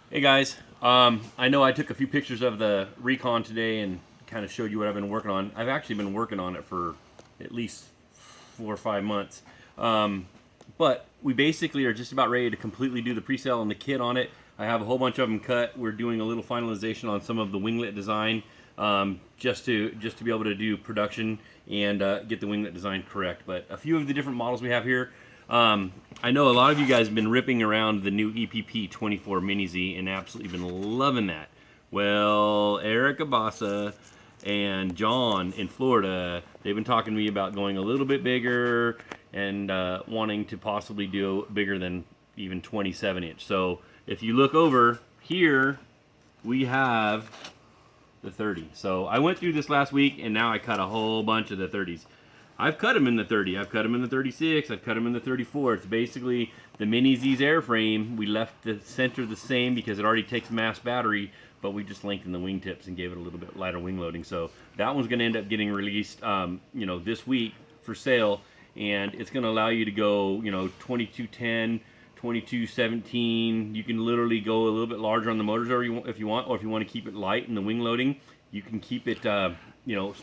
Hey guys, I know I took a few pictures of the Recon today and kind of showed you what I've been working on. I've actually been working on it for at least 4 or 5 months. But we basically are just about ready to completely do the pre-sale and the kit on it. I have a whole bunch of them cut. We're doing a little finalization on some of the winglet design, just to be able to do production and get the winglet design correct. But a few of the different models we have here. I know a lot of you guys have been ripping around the new EPP 24 Mini Z and absolutely been loving that. Well, Eric Abasa and John in Florida, they've been talking to me about going a little bit bigger and wanting to possibly do bigger than even 27 inch. So if you look over here, we have the 30. So I went through this last week and now I cut a whole bunch of the 30s. I've cut them in the 30, I've cut them in the 36, I've cut them in the 34. It's basically the Mini Z's airframe. We left the center the same because it already takes mass battery, but we just lengthened the wingtips and gave it a little bit lighter wing loading. So that one's going to end up getting released, this week for sale, and it's going to allow you to go, 2210, 2217. You can literally go a little bit larger on the motors if you want, or if you want to keep it light in the wing loading, you can keep it,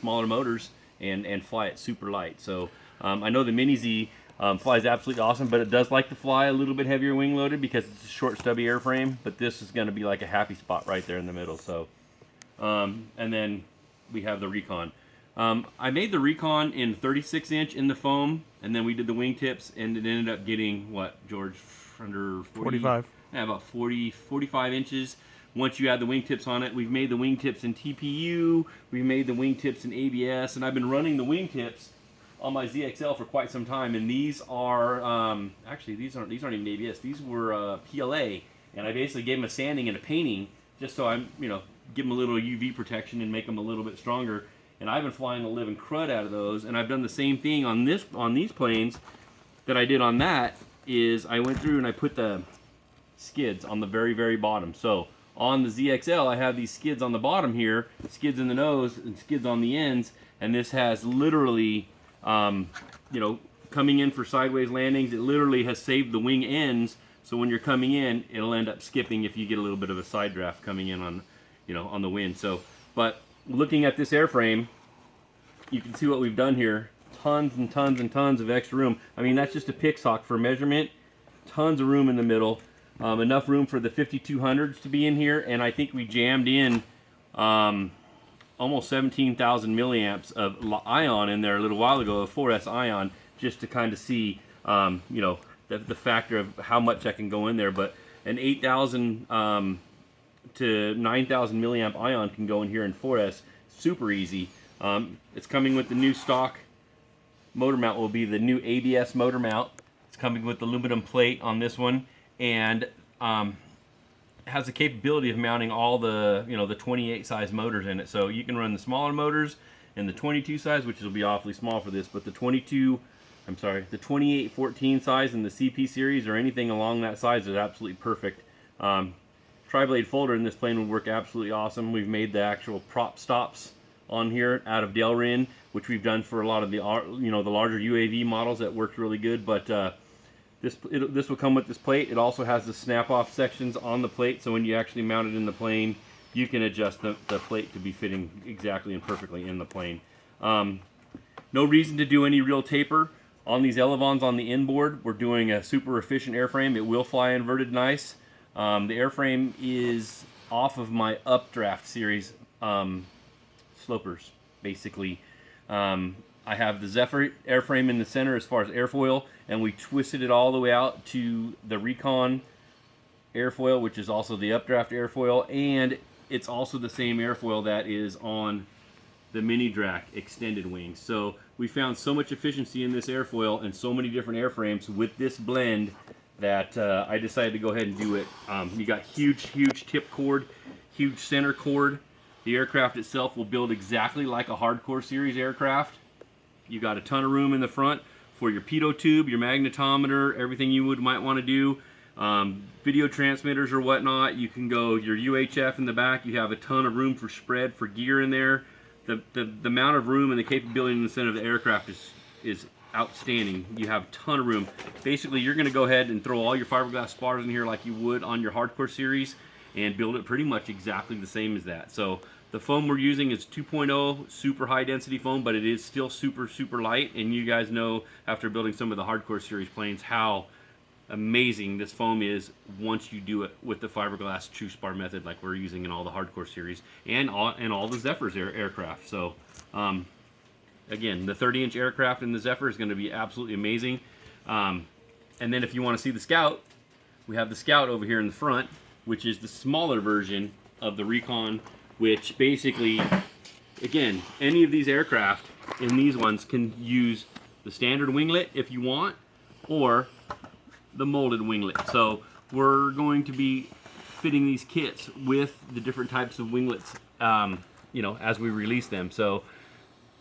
smaller motors and fly it super light. So I know the Mini Z flies absolutely awesome, but it does like to fly a little bit heavier wing loaded because it's a short stubby airframe, but this is going to be like a happy spot right there in the middle. So and then we have the Recon. I made the Recon in 36 inch in the foam, and then we did the wingtips, and it ended up getting, what, George, under 45. Yeah, about 45 inches. Once you add the wingtips on it, we've made the wingtips in TPU, we've made the wingtips in ABS, and I've been running the wingtips on my ZXL for quite some time. And these are actually these aren't even ABS. These were PLA, and I basically gave them a sanding and a painting just so I'm give them a little UV protection and make them a little bit stronger. And I've been flying the living crud out of those. And I've done the same thing on these planes that I did on that. Is I went through and I put the skids on the very bottom. So on the ZXL, I have these skids on the bottom here, skids in the nose and skids on the ends, and this has literally, coming in for sideways landings, it literally has saved the wing ends, so when you're coming in, it'll end up skipping if you get a little bit of a side draft coming in on, on the wind. So, but looking at this airframe, you can see what we've done here. Tons and tons and tons of extra room. I mean, that's just a pick sock for measurement. Tons of room in the middle. Enough room for the 5200s to be in here, and I think we jammed in almost 17,000 milliamps of ion in there a little while ago, a 4S ion, just to kind of see, the factor of how much that can go in there. But an 8,000 to 9,000 milliamp ion can go in here in 4S, super easy. It's coming with the new stock motor mount. Will be the new ABS motor mount. It's coming with aluminum plate on this one, and has the capability of mounting all the the 28 size motors in it. So you can run the smaller motors and the 22 size, which will be awfully small for this, but the 2814 size in the CP series or anything along that size is absolutely perfect. Tri-blade folder in this plane would work absolutely awesome. We've made the actual prop stops on here out of Delrin, which we've done for a lot of the the larger UAV models. That worked really good. But this will come with this plate. It also has the snap-off sections on the plate, so when you actually mount it in the plane, you can adjust the plate to be fitting exactly and perfectly in the plane. No reason to do any real taper on these elevons on the inboard. We're doing a super efficient airframe. It will fly inverted nice. The airframe is off of my Updraft series slopers, basically. I have the Zephyr airframe in the center as far as airfoil, and we twisted it all the way out to the Recon airfoil, which is also the Updraft airfoil, and it's also the same airfoil that is on the Mini Drac extended wings. So we found so much efficiency in this airfoil and so many different airframes with this blend that I decided to go ahead and do it. You got huge tip cord, huge center cord. The aircraft itself will build exactly like a hardcore series aircraft. You got a ton of room in the front for your pitot tube, your magnetometer, everything you might want to do. Video transmitters or whatnot. You can go your UHF in the back. You have a ton of room for spread for gear in there. The amount of room and the capability in the center of the aircraft is outstanding. You have a ton of room. Basically, you're going to go ahead and throw all your fiberglass spars in here like you would on your hardcore series, and build it pretty much exactly the same as that. So the foam we're using is 2.0 super high density foam, but it is still super light, and you guys know after building some of the hardcore series planes how amazing this foam is once you do it with the fiberglass true spar method like we're using in all the hardcore series and all the Zephyrs aircraft. So again, the 30-inch aircraft in the Zephyr is going to be absolutely amazing. And then if you want to see the Scout, we have the Scout over here in the front, which is the smaller version of the Recon, which basically, again, any of these aircraft in these ones can use the standard winglet if you want, or the molded winglet. So we're going to be fitting these kits with the different types of winglets, you know, as we release them. So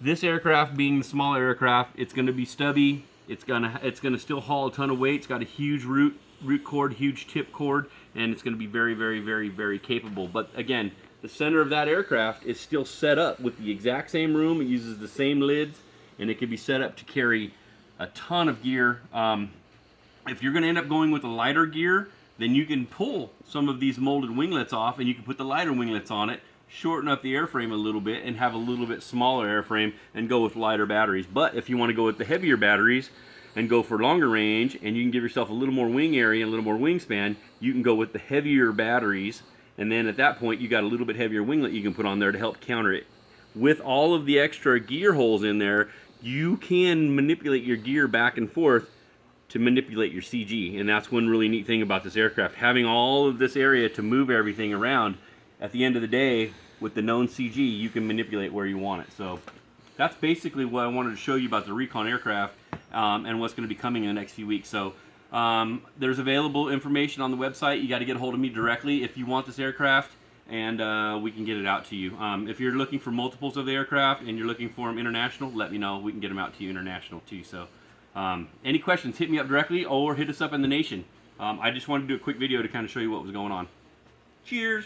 this aircraft being the smaller aircraft, it's going to be stubby. It's gonna still haul a ton of weight. It's got a huge root cord, huge tip cord, and it's going to be very capable. But again, the center of that aircraft is still set up with the exact same room. It uses the same lids, and it can be set up to carry a ton of gear. If you're going to end up going with a lighter gear, then you can pull some of these molded winglets off, and you can put the lighter winglets on it, shorten up the airframe a little bit, and have a little bit smaller airframe and go with lighter batteries. But if you want to go with the heavier batteries and go for longer range, and you can give yourself a little more wing area and a little more wingspan, you can go with the heavier batteries. And then at that point, you got a little bit heavier winglet you can put on there to help counter it. With all of the extra gear holes in there, you can manipulate your gear back and forth to manipulate your CG. And that's one really neat thing about this aircraft. Having all of this area to move everything around, at the end of the day, with the known CG, you can manipulate where you want it. So that's basically what I wanted to show you about the Recon aircraft and what's going to be coming in the next few weeks. So there's available information on the website. You got to get a hold of me directly if you want this aircraft, and we can get it out to you. If you're looking for multiples of the aircraft and you're looking for them international, let me know. We can get them out to you international too. So any questions, hit me up directly or hit us up in the nation. I just wanted to do a quick video to kind of show you what was going on. Cheers!